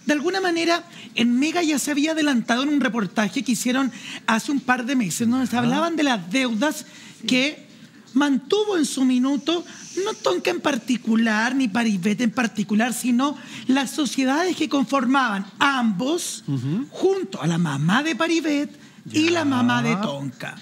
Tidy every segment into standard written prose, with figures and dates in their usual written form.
de alguna manera, en Mega ya se había adelantado en un reportaje que hicieron hace un par de meses, donde se hablaban de las deudas que mantuvo en su minuto, no Tonka en particular, ni Paribet en particular, sino las sociedades que conformaban ambos, junto a la mamá de Paribet y la mamá de Tonka.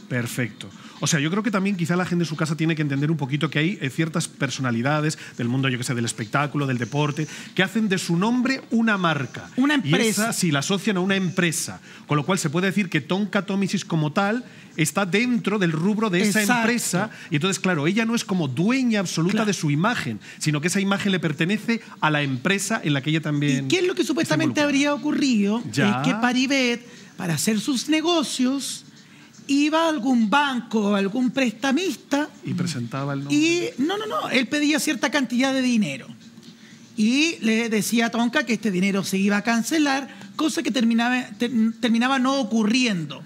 Perfecto. O sea, yo creo que también quizá la gente en su casa tiene que entender un poquito que hay ciertas personalidades del mundo, yo que sé, del espectáculo, del deporte, que hacen de su nombre una marca. Una empresa. Y esa sí la asocian a una empresa. Con lo cual se puede decir que Tonka Tomicis como tal está dentro del rubro de esa empresa. Y entonces, claro, ella no es como dueña absoluta de su imagen, sino que esa imagen le pertenece a la empresa en la que ella también... ¿Y qué es lo que supuestamente habría ocurrido? Es que Paribet, para hacer sus negocios, iba a algún banco, a algún prestamista y presentaba el nombre. Y él pedía cierta cantidad de dinero y le decía a Tonka que este dinero se iba a cancelar, cosa que terminaba no ocurriendo.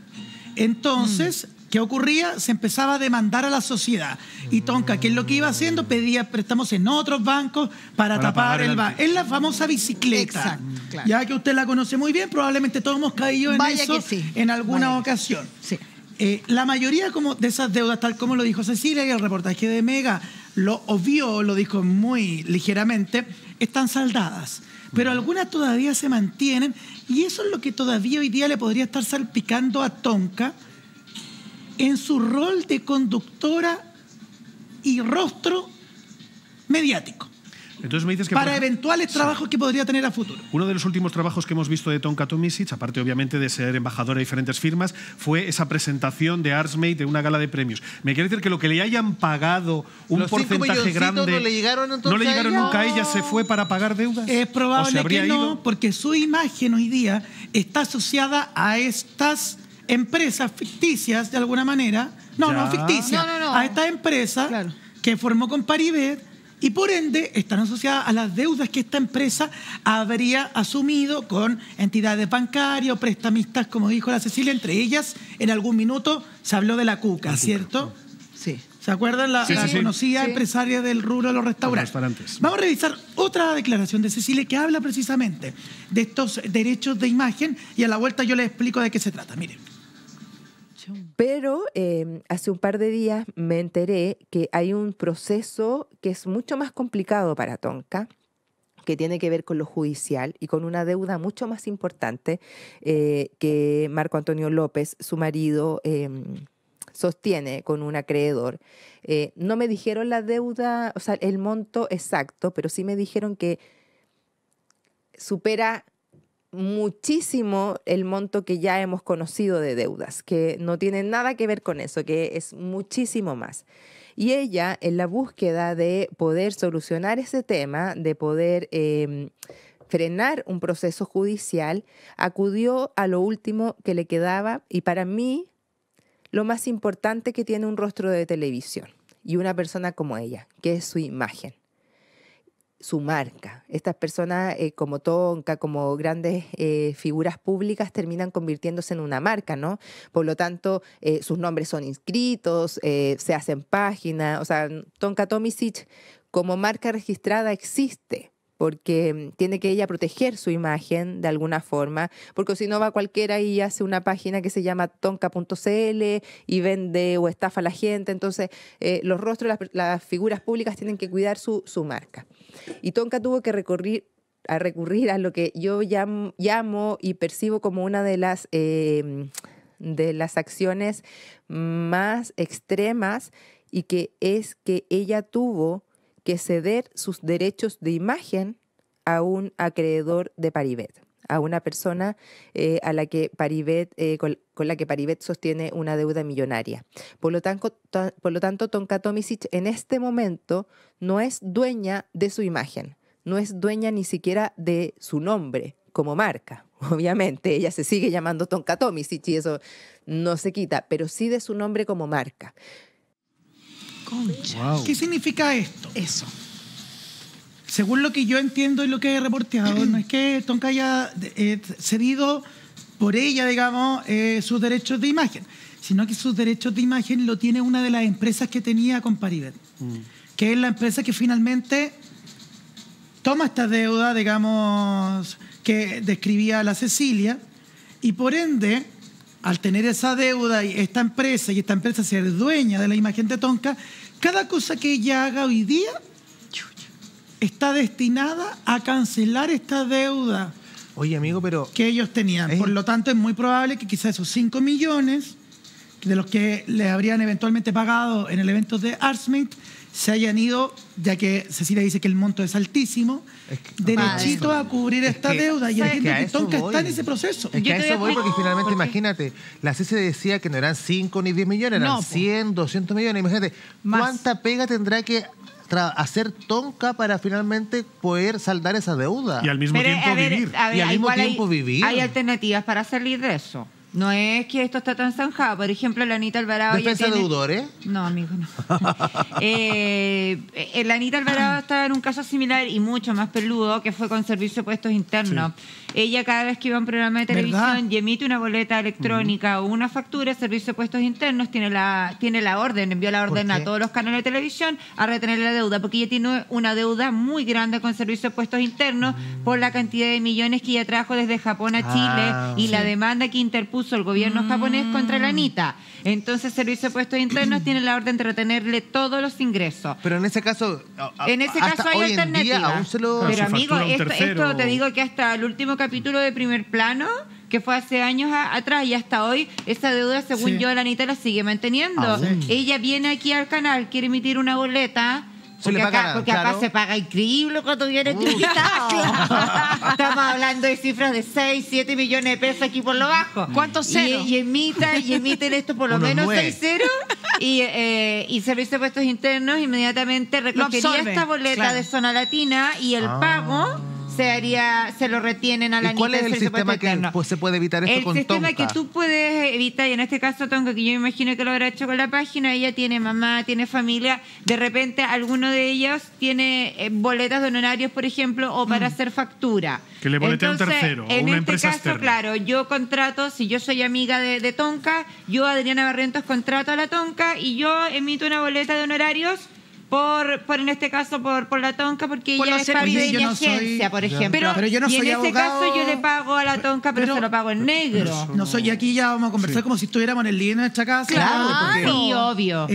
Entonces, ¿qué ocurría? Se empezaba a demandar a la sociedad. Y Tonka, ¿qué es lo que iba haciendo? Pedía préstamos en otros bancos para tapar el banco. Es la famosa bicicleta. Exacto, claro. Ya que usted la conoce muy bien, probablemente todos hemos caído en eso en alguna ocasión. Sí. La mayoría como de esas deudas, tal como lo dijo Cecilia, y el reportaje de Mega lo obvió, lo dijo muy ligeramente, están saldadas. Pero algunas todavía se mantienen, y eso es lo que todavía hoy día le podría estar salpicando a Tonka en su rol de conductora y rostro mediático. Entonces me dices que para eventuales trabajos que podría tener a futuro. Uno de los últimos trabajos que hemos visto de Tonka Tomisic, aparte obviamente de ser embajadora de diferentes firmas, fue esa presentación de Artsmate de una gala de premios. ¿Me quiere decir que lo que le hayan pagado un porcentaje grande no le llegaron nunca a ella, se fue para pagar deudas? Es probable que no, porque su imagen hoy día está asociada a estas empresas ficticias de alguna manera. No ficticias. A esta empresa que formó con Paribet. Y por ende están asociadas a las deudas que esta empresa habría asumido con entidades bancarias o prestamistas, como dijo la Cecilia, entre ellas en algún minuto se habló de la Cuca, ¿cierto? Sí. ¿Se acuerdan? La conocida empresaria del rubro de los restaurantes. Vamos a revisar otra declaración de Cecilia que habla precisamente de estos derechos de imagen y a la vuelta yo les explico de qué se trata. Miren. Pero hace un par de días me enteré que hay un proceso que es mucho más complicado para Tonka, que tiene que ver con lo judicial y con una deuda mucho más importante que Marco Antonio López, su marido, sostiene con un acreedor. No me dijeron la deuda, o sea, el monto exacto, pero sí me dijeron que supera muchísimo el monto que ya hemos conocido de deudas, que no tiene nada que ver con eso, que es muchísimo más. Y ella, en la búsqueda de poder solucionar ese tema, de poder frenar un proceso judicial, acudió a lo último que le quedaba y para mí lo más importante que tiene un rostro de televisión y una persona como ella, que es su imagen. Su marca. Estas personas como Tonka, como grandes figuras públicas terminan convirtiéndose en una marca, ¿no? Por lo tanto, sus nombres son inscritos, se hacen páginas. O sea, Tonka Tomisic como marca registrada existe porque tiene que ella proteger su imagen de alguna forma, porque si no va cualquiera y hace una página que se llama tonka.cl y vende o estafa a la gente. Entonces, los rostros, las figuras públicas tienen que cuidar su marca. Y Tonka tuvo que recurrir a lo que yo llamo y percibo como una de las acciones más extremas, y que es que ella tuvo que ceder sus derechos de imagen a un acreedor de Paribet, a una persona a la que Paribet, con la que Paribet sostiene una deuda millonaria. Por lo tanto, Tonka Tomisic en este momento no es dueña de su imagen, no es dueña ni siquiera de su nombre como marca. Obviamente, ella se sigue llamando Tonka Tomisic y eso no se quita, pero sí de su nombre como marca. Concha. Wow. ¿Qué significa esto? Eso. Según lo que yo entiendo y lo que he reporteado, no es que Tonka haya cedido por ella, digamos, sus derechos de imagen, sino que sus derechos de imagen lo tiene una de las empresas que tenía con Paribet, que es la empresa que finalmente toma esta deuda, digamos, que describía la Cecilia, y por ende, al tener esa deuda y esta empresa ser dueña de la imagen de Tonka, cada cosa que ella haga hoy día está destinada a cancelar esta deuda. Oye, amigo, pero... que ellos tenían. Por lo tanto, es muy probable que quizás esos 5 millones de los que les habrían eventualmente pagado en el evento de Artsmate se hayan ido, ya que Cecilia dice que el monto es altísimo, derechito a cubrir esta deuda. Y entiendo que Tonka está en ese proceso. Es que a eso voy porque finalmente, imagínate, la Ceci decía que no eran 5 ni 10 millones, eran 100, 200 millones. Imagínate, ¿cuánta pega tendrá que hacer Tonka para finalmente poder saldar esa deuda? Y al mismo tiempo vivir. Y al mismo tiempo vivir. Hay alternativas para salir de eso. No es que esto está tan zanjado. Por ejemplo, la Anita Alvarado... ¿Defensa deudores? No, amigo, no. La Anita Alvarado está en un caso similar y mucho más peludo, que fue con Servicio de Puestos Internos. Sí. Ella, cada vez que iba a un programa de televisión y emite una boleta electrónica o una factura, Servicio de Puestos Internos tiene la orden, envió la orden a todos los canales de televisión a retener la deuda, porque ella tiene una deuda muy grande con Servicio de Puestos Internos por la cantidad de millones que ella trajo desde Japón a Chile y la demanda que interpuso el gobierno japonés contra la Anita. Entonces, Servicio de Puestos Internos tiene la orden de retenerle todos los ingresos. Pero en ese caso, hay alternativas. Pero amigo, esto te digo que hasta el último capítulo de Primer Plano, que fue hace años atrás, y hasta hoy, esa deuda, según yo, la Anita la sigue manteniendo. Ella viene aquí al canal, quiere emitir una boleta. Porque acá se paga increíble cuando viene invitado. Estamos hablando de cifras de 6, 7 millones de pesos aquí por lo bajo. ¿Cuántos ceros? Y emiten esto por lo menos 6 ceros. Y Servicio de Puestos Internos inmediatamente recogería esta boleta de Zona Latina y el pago se lo retienen a la Anita. ¿Cuál es el sistema que se puede evitar esto con Tonka? El sistema que tú puedes evitar, y en este caso Tonka, que yo me imagino que lo habrá hecho con la página, ella tiene mamá, tiene familia, de repente alguno de ellos tiene boletas de honorarios, por ejemplo, o para hacer factura. Que le boletea a un tercero o una empresa externa. Claro, yo contrato, si yo soy amiga de Tonka, yo, Adriana Barrientos, contrato a la Tonka y yo emito una boleta de honorarios en este caso por la Tonka, porque ella es parte de mi agencia, por ejemplo. Pero yo no soy abogado. Y en ese caso yo le pago a la Tonka, pero se lo pago en negro. No soy aquí, ya vamos a conversar como si estuviéramos en el living de nuestra casa. Claro, sí, obvio.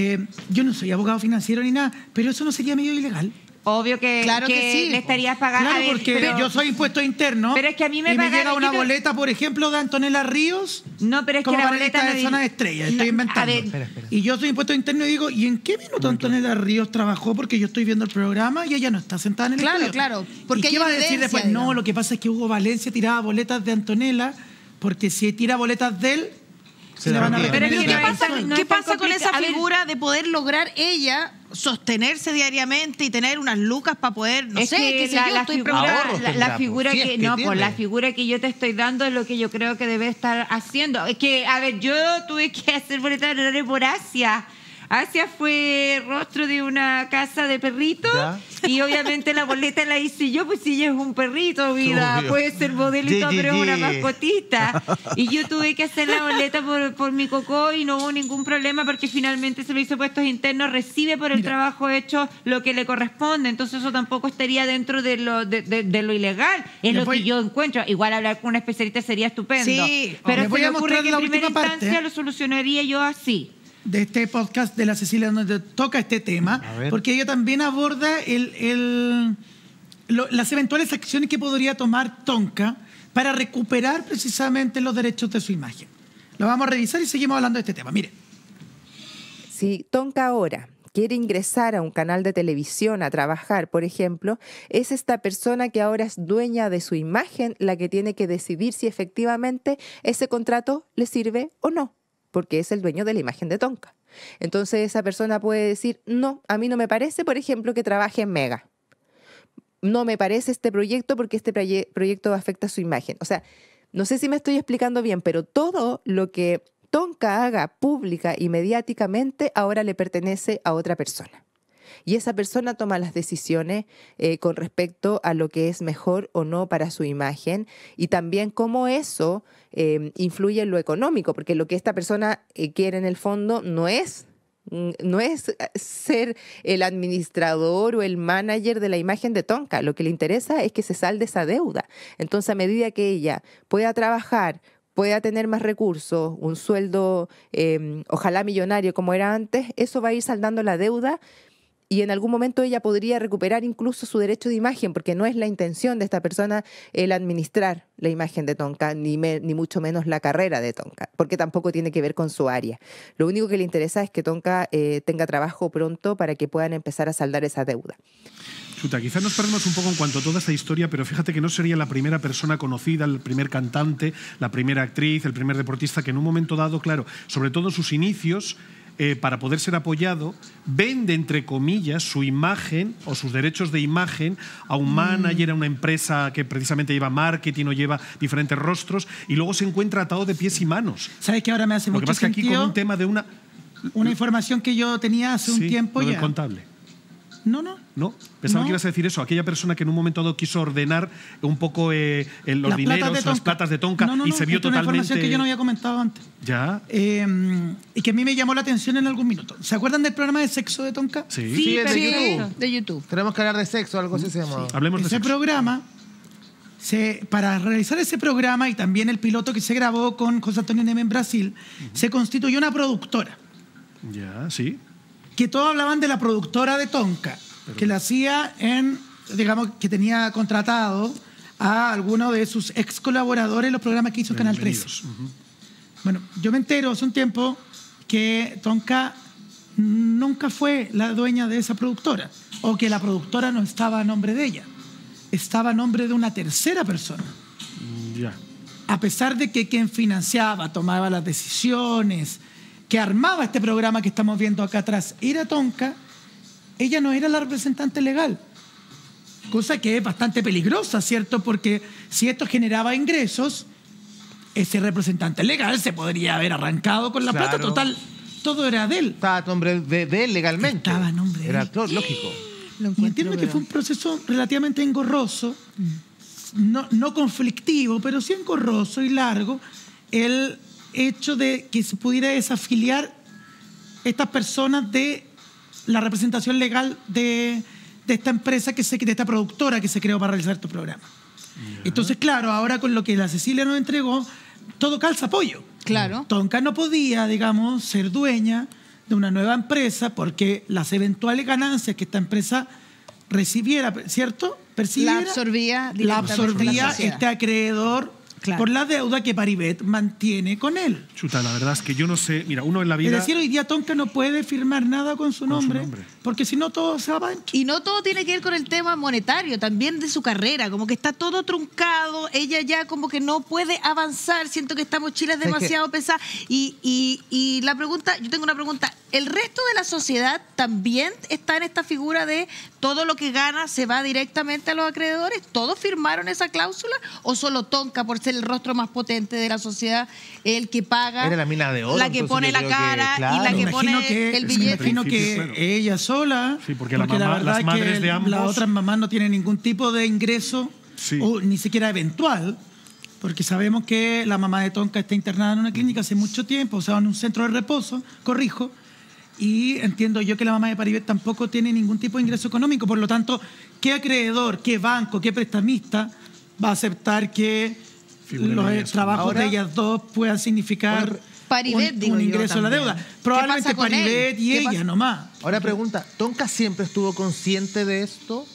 Yo no soy abogado financiero ni nada, pero eso no sería medio ilegal. Obvio que sí. Le estarías pagando. Claro, porque yo soy impuesto interno. Pero es que a mí me llega una boleta, por ejemplo, de Antonella Ríos. No, pero es que la boleta de Zona de Estrella. Estoy inventando. Espera. Y yo soy impuesto interno y digo, ¿y en qué minuto Antonella Ríos trabajó? Porque yo estoy viendo el programa y ella no está sentada en el estudio. Claro. ¿Y qué va a decir después? No, lo que pasa es que Hugo Valencia tiraba boletas de Antonella, porque si tira boletas de él, se le van a retener. Pero ¿qué pasa con esa figura de poder lograr ella sostenerse diariamente y tener unas lucas para poder, no sé, qué sé yo, la figura que yo te estoy dando es lo que yo creo que debe estar haciendo. Es que, a ver, yo tuve que hacer boletas de honorarios por Asia. Asia fue rostro de una casa de perritos y obviamente la boleta la hice yo, pues si ella es un perrito, vida, puede ser modelo y todo, pero es una mascotita. Y yo tuve que hacer la boleta por mi cocó y no hubo ningún problema porque finalmente el Servicio de Puestos Internos recibe por el trabajo hecho lo que le corresponde. Entonces eso tampoco estaría dentro de lo ilegal. Es lo que yo encuentro. Igual hablar con un especialista sería estupendo. Sí, pero se me ocurre que en primera instancia lo solucionaría yo así. De este podcast de la Cecilia, donde toca este tema, porque ella también aborda las eventuales acciones que podría tomar Tonka para recuperar precisamente los derechos de su imagen. Lo vamos a revisar y seguimos hablando de este tema. Mire. Si Tonka ahora quiere ingresar a un canal de televisión a trabajar, por ejemplo, es esta persona que ahora es dueña de su imagen la que tiene que decidir si efectivamente ese contrato le sirve o no, porque es el dueño de la imagen de Tonka. Entonces esa persona puede decir, no, a mí no me parece, por ejemplo, que trabaje en Mega. No me parece este proyecto porque este proyecto afecta a su imagen. O sea, no sé si me estoy explicando bien, pero todo lo que Tonka haga pública y mediáticamente ahora le pertenece a otra persona. Y esa persona toma las decisiones con respecto a lo que es mejor o no para su imagen y también cómo eso influye en lo económico, porque lo que esta persona quiere en el fondo no es No es ser el administrador o el manager de la imagen de Tonka. Lo que le interesa es que se salde esa deuda. Entonces, a medida que ella pueda trabajar, pueda tener más recursos, un sueldo ojalá millonario como era antes, eso va a ir saldando la deuda y en algún momento ella podría recuperar incluso su derecho de imagen, porque no es la intención de esta persona el administrar la imagen de Tonka, ni mucho menos la carrera de Tonka, porque tampoco tiene que ver con su área. Lo único que le interesa es que Tonka tenga trabajo pronto para que puedan empezar a saldar esa deuda. Chuta, quizás nos perdemos un poco en cuanto a toda esta historia, pero fíjate que no sería la primera persona conocida, el primer cantante, la primera actriz, el primer deportista que en un momento dado, claro, sobre todo en sus inicios, para poder ser apoyado, vende, entre comillas, su imagen o sus derechos de imagen a un manager, a una empresa que precisamente lleva marketing o lleva diferentes rostros, y luego se encuentra atado de pies y manos. ¿Sabes que ahora me hace mucho sentido? Lo que pasa es que aquí con un tema de una información que yo tenía hace un tiempo ya. Del contable. No. Pensaba que ibas a decir eso. Aquella persona que en un momento dado quiso ordenar un poco los dineros, las platas de Tonka y se vio totalmente... una información que yo no había comentado antes. Ya. Y que a mí me llamó la atención en algún minuto. ¿Se acuerdan del programa de sexo de Tonka? Sí, de YouTube. Tenemos que hablar de sexo, algo así se llama. Hablemos de ese sexo. Programa, para realizar ese programa y también el piloto que se grabó con José Antonio Neme en Brasil, se constituyó una productora. Ya, sí. Que todos hablaban de la productora de Tonka, que la hacía digamos, que tenía contratado a alguno de sus ex colaboradores en los programas que hizo en Canal 13. Bueno, yo me entero hace un tiempo que Tonka nunca fue la dueña de esa productora, o que la productora no estaba a nombre de ella, estaba a nombre de una tercera persona. Ya. A pesar de que quien financiaba, tomaba las decisiones, que armaba este programa que estamos viendo acá atrás, era Tonka, ella no era la representante legal. Cosa que es bastante peligrosa, ¿cierto? Porque si esto generaba ingresos, ese representante legal se podría haber arrancado con la plata. Total, todo era de él. Estaba a nombre de él legalmente. Estaba a nombre de él. Era lógico. Y entiendo que fue un proceso relativamente engorroso, no conflictivo, pero sí engorroso y largo, el hecho de que se pudiera desafiliar estas personas de la representación legal de esta empresa, de esta productora que se creó para realizar este programa. Entonces, claro, ahora con lo que la Cecilia nos entregó, todo calza pollo. Claro. Tonka no podía, digamos, ser dueña de una nueva empresa porque las eventuales ganancias que esta empresa recibiera, ¿cierto? La absorbía este acreedor. Claro. Por la deuda que Paribet mantiene con él. Chuta, la verdad es que yo no sé. Mira, uno en la vida... Es decir, hoy día Tonka no puede firmar nada con su nombre, porque si no todo se va para adentro. Y no todo tiene que ver con el tema monetario, también de su carrera, como que está todo truncado, ella ya como que no puede avanzar, siento que esta mochila es demasiado pesada. Y la pregunta, yo tengo una pregunta, ¿el resto de la sociedad también está en esta figura de todo lo que gana se va directamente a los acreedores? ¿Todos firmaron esa cláusula? ¿O solo Tonka, por ser el rostro más potente de la sociedad, el que paga? Era la mina de oro. La que pone la cara y la que pone el billete. Me imagino que ella sola, sí, porque la verdad las madres que de ambos... las otras mamás no tienen ningún tipo de ingreso, o ni siquiera eventual, porque sabemos que la mamá de Tonka está internada en una clínica hace mucho tiempo, o sea, en un centro de reposo, corrijo, y entiendo yo que la mamá de Paribet tampoco tiene ningún tipo de ingreso económico. Por lo tanto, ¿qué acreedor, qué banco, qué prestamista va a aceptar que los trabajos de ellas dos puedan significar un ingreso a la deuda? Probablemente Paribet y ella nomás. Ahora pregunta, ¿Tonka siempre estuvo consciente de esto?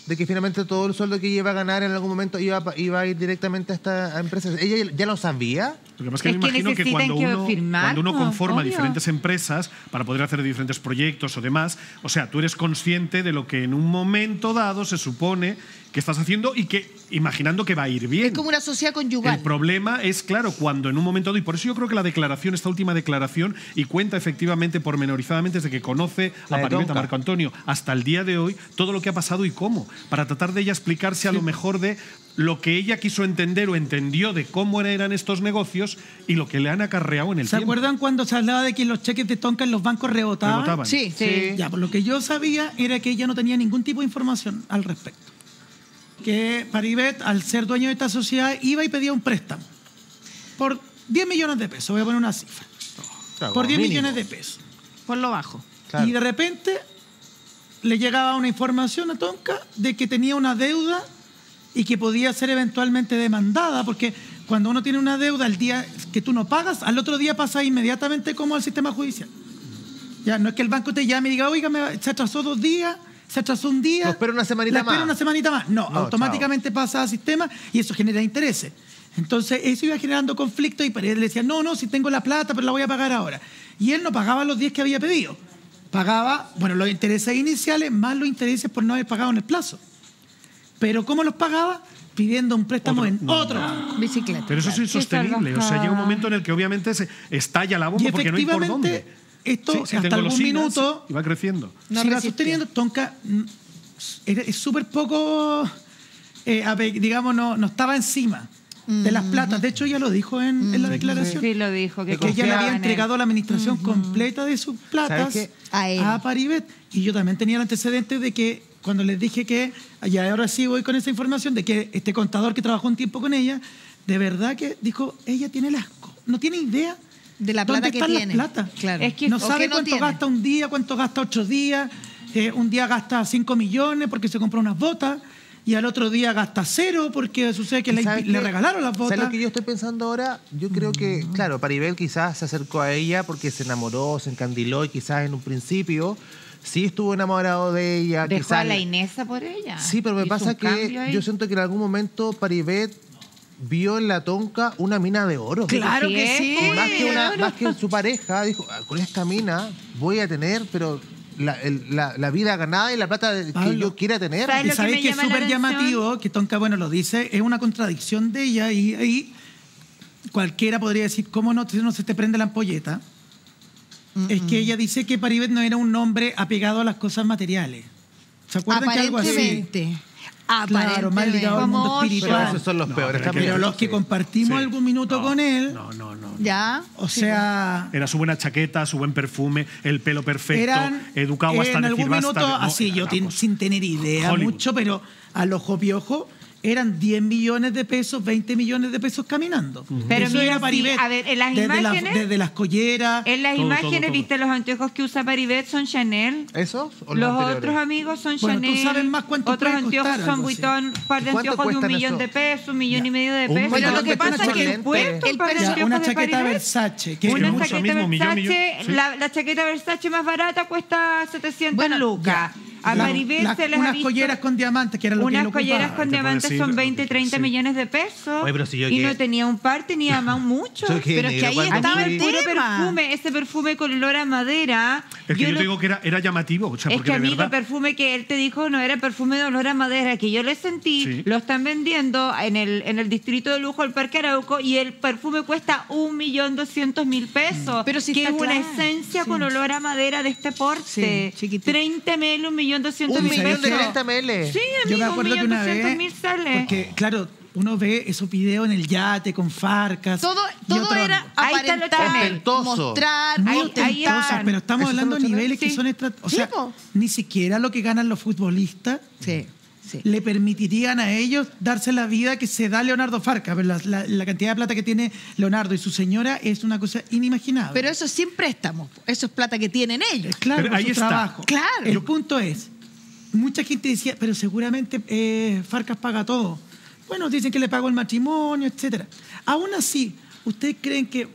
¿De que finalmente todo el sueldo que iba a ganar en algún momento iba a ir directamente a esta empresa? ¿Ella ya lo sabía? Lo que pasa es que me imagino que cuando uno conforma diferentes empresas para poder hacer diferentes proyectos o demás, o sea, tú eres consciente de lo que en un momento dado se supone que estás haciendo y que imaginando que va a ir bien. Es como una sociedad conyugal. El problema es, claro, cuando en un momento dado, y por eso yo creo que la declaración, esta última declaración, y cuenta efectivamente pormenorizadamente desde que conoce a Paribet, a Marco Antonio, hasta el día de hoy, todo lo que ha pasado y cómo, para tratar de ella explicarse a lo mejor de lo que ella quiso entender o entendió de cómo eran estos negocios y lo que le han acarreado en el tiempo. ¿Se acuerdan cuando se hablaba de que los cheques de Tonka en los bancos rebotaban? Sí. Ya, por lo que yo sabía era que ella no tenía ningún tipo de información al respecto. Que Paribet, al ser dueño de esta sociedad, iba y pedía un préstamo por 10 millones de pesos. Voy a poner una cifra. Por 10 millones de pesos. Por lo bajo. Claro. Y de repente le llegaba una información a Tonka de que tenía una deuda y que podía ser eventualmente demandada, porque cuando uno tiene una deuda, el día que tú no pagas, al otro día pasa inmediatamente como al sistema judicial. Ya, no es que el banco te llame y diga, oiga, se atrasó 2 días, se atrasó un día. No, espera una semanita más. Espera una semanita más. No, automáticamente pasa al sistema y eso genera intereses. Entonces, eso iba generando conflicto y él le decía, no, si tengo la plata, pero la voy a pagar ahora. Y él no pagaba los 10 que había pedido. Pagaba, los intereses iniciales más los intereses por no haber pagado en el plazo. Pero ¿cómo los pagaba? Pidiendo un préstamo otro banco. Bicicleta. Pero eso es insostenible. O sea, llega un momento en el que obviamente se estalla la bomba porque no hay por dónde. Esto hasta algún minuto y va creciendo. Se va sosteniendo. Tonka es súper poco, digamos, no estaba encima de las platas. De hecho, ella lo dijo en la declaración. Sí, lo dijo. Que ella le había entregado la administración completa de sus platas a Paribet. Y yo también tenía el antecedente de que cuando les dije que, y ahora sí voy con esa información, de que este contador que trabajó un tiempo con ella, de verdad que dijo, ella no tiene idea de la plata que tiene. Claro. Es que no sabe cuánto gasta un día, cuánto gasta 8 días. Un día gasta 5 millones porque se compró unas botas y al otro día gasta 0 porque sucede que le regalaron las botas. ¿Sabes lo que yo estoy pensando ahora? Yo creo que, claro, Paribet quizás se acercó a ella porque se enamoró, se encandiló y quizás en un principio sí estuvo enamorado de ella. Dejó quizás a la Inesa por ella. Sí, pero me pasa que yo siento que en algún momento Paribet vio en la Tonka una mina de oro. Claro que sí. Y más que en su pareja, dijo, con esta mina voy a tener, pero la vida ganada y la plata que yo quiera tener. Y sabes que es súper llamativo, que Tonka, lo dice, es una contradicción de ella y ahí cualquiera podría decir, ¿cómo no se te prende la ampolleta? Es que ella dice que Paribet no era un hombre apegado a las cosas materiales. ¿Se acuerdan que algo así? Claro, más ligado al mundo espiritual. Pero esos son los peores. Pero los que compartimos algún minuto con él. No. ¿Ya? O sea. Era su buena chaqueta, su buen perfume, el pelo perfecto, educado hasta en decir algún minuto, así, yo sin tener idea Hollywood. Mucho, pero al ojo piojo. Eran 10 millones de pesos, 20 millones de pesos caminando. Pero eso mira, era Paribet. A ver, en las imágenes. Desde las colleras. En las imágenes, ¿viste los anteojos que usa Paribet? Son Chanel. ¿Esos? Los otros amigos son Chanel. Tú sabes más cuánto otros anteojos son Vuitton. Un par de anteojos de 1 millón de pesos, 1,5 millones de pesos. Pero lo que pasa es que una chaqueta Versace. Una chaqueta Versace, la chaqueta Versace más barata cuesta 700 lucas. A Paribet se les unas colleras con diamantes, que era lo que unas colleras con diamantes son 20, 30 millones de pesos. Oye, pero si y no tenía un par, tenía más mucho. Pero es que ahí estaba el puro perfume, ese perfume con olor a madera. Es que yo te digo que era llamativo. O sea, es que a mí el perfume que él te dijo no era perfume de olor a madera, que yo le sentí, lo están vendiendo en el distrito de lujo, el Parque Arauco, y el perfume cuesta 1.200.000 pesos. Pero si que es una esencia con olor a madera de este porte. 30 ml, 1.200.000 pesos. 1 millón de 30 ml. Sí, amigo, yo me acuerdo que una vez, sale. porque claro, uno ve esos videos en el yate con Farcas. Todo era aparentar, mostrar, ahí pero estamos hablando de niveles que son o sea, ni siquiera lo que ganan los futbolistas le permitirían a ellos darse la vida que se da Leonardo Farcas. La cantidad de plata que tiene Leonardo y su señora es una cosa inimaginable. Pero eso siempre estamos. Eso es plata que tienen ellos. Claro, pero ahí su trabajo. Claro. El punto es, mucha gente decía, pero seguramente Farcas paga todo. Bueno, dicen que le pagó el matrimonio, etcétera. Aún así, ¿ustedes creen que,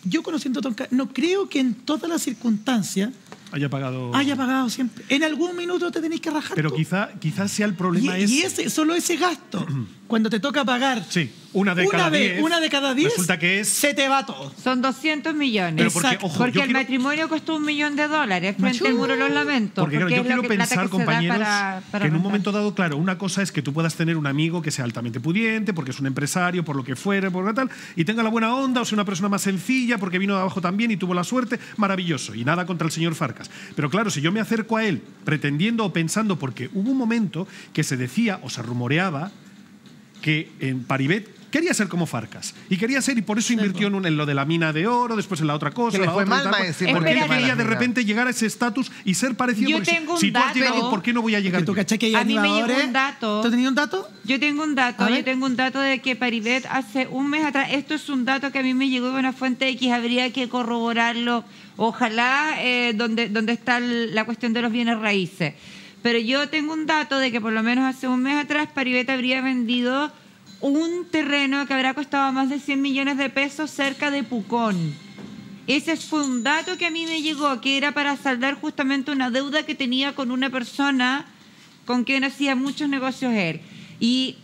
yo conociendo a Tonka, no creo que en todas las circunstancias haya pagado siempre? En algún minuto te tenéis que rajar. Pero quizás sea el problema y solo ese gasto, cuando te toca pagar una de cada 10, resulta que se te va todo. Son 200 millones. Pero porque el matrimonio costó $1 millón frente al Muro de los Lamentos. Porque yo quiero pensar, compañeros, que en un momento dado, claro, una cosa es que tú puedas tener un amigo que sea altamente pudiente, porque es un empresario, por lo que fuere, por lo tal, y tenga la buena onda, o sea, una persona más sencilla, porque vino de abajo también y tuvo la suerte, maravilloso. Y nada contra el señor Farcas. Pero claro, si yo me acerco a él pretendiendo o pensando, porque hubo un momento que se decía o se rumoreaba que en Paribet, quería ser como Farcas. Y quería ser, y por eso invirtió en lo de la mina de oro, después en la otra cosa, la otra, porque él quería de repente llegar a ese estatus y ser parecido. Yo tengo un si tú has dato. llegado, ¿por qué no voy a llegar? ¿Tú cachai que hay a mí me animadores? llegó un dato. ¿Tú tenías un dato? Yo tengo un dato de que Paribet hace un mes atrás, esto es un dato que a mí me llegó de una fuente X, habría que corroborarlo, ojalá, donde está la cuestión de los bienes raíces. Pero yo tengo un dato de que por lo menos hace un mes atrás Paribet habría vendido un terreno que habrá costado más de 100 millones de pesos cerca de Pucón. Ese fue un dato que a mí me llegó, que era para saldar justamente una deuda que tenía con una persona con quien hacía muchos negocios él. Y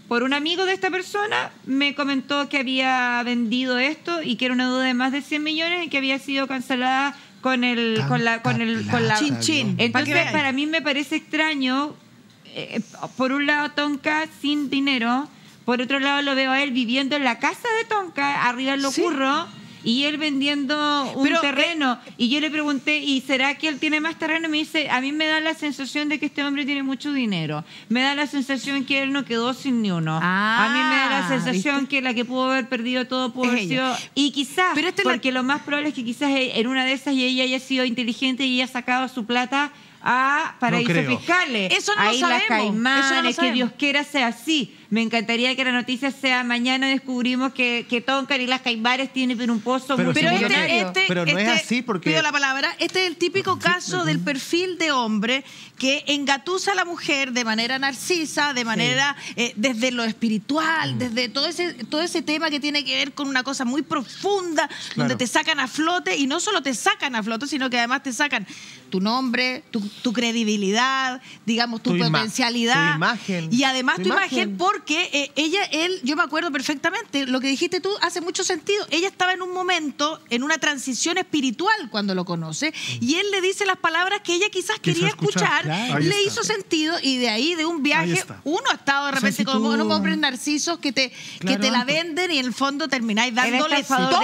por un amigo de esta persona me comentó que había vendido esto y que era una deuda de más de 100 millones y que había sido cancelada con la chin. Entonces, para mí me parece extraño, por un lado Tonka sin dinero, por otro lado lo veo a él viviendo en la casa de Tonka, arriba en Los Curros, y él vendiendo un terreno. Y yo le pregunté, ¿y será que él tiene más terreno? Y me dice, a mí me da la sensación de que este hombre tiene mucho dinero. Me da la sensación que él no quedó sin ni uno. A mí me da la sensación que la que pudo haber perdido todo pudo haber sido... Y quizás, porque lo más probable es que quizás en una de esas ella haya sido inteligente y haya sacado su plata a paraísos fiscales. Eso no ahí lo sabemos. Las Caimanes, que Dios quiera sea así. Me encantaría que la noticia sea mañana descubrimos que Tonka y las Caimanes tienen un pozo muy millonario. Pero no es así porque... Pido la palabra. Este es el típico caso del perfil de hombre que engatusa a la mujer de manera narcisa, de manera desde lo espiritual, desde todo ese tema que tiene que ver con una cosa muy profunda, donde te sacan a flote, y no solo te sacan a flote, sino que además te sacan tu nombre, tu credibilidad, digamos, tu potencialidad. Tu imagen. Y además tu imagen, porque yo me acuerdo perfectamente, lo que dijiste tú hace mucho sentido. Ella estaba en un momento, en una transición espiritual cuando lo conoce, y él le dice las palabras que ella quizás quería escuchar, le hizo sentido, y de ahí, de un viaje, uno ha estado de repente con unos hombres narcisos que te la venden y en el fondo termináis dándole todo.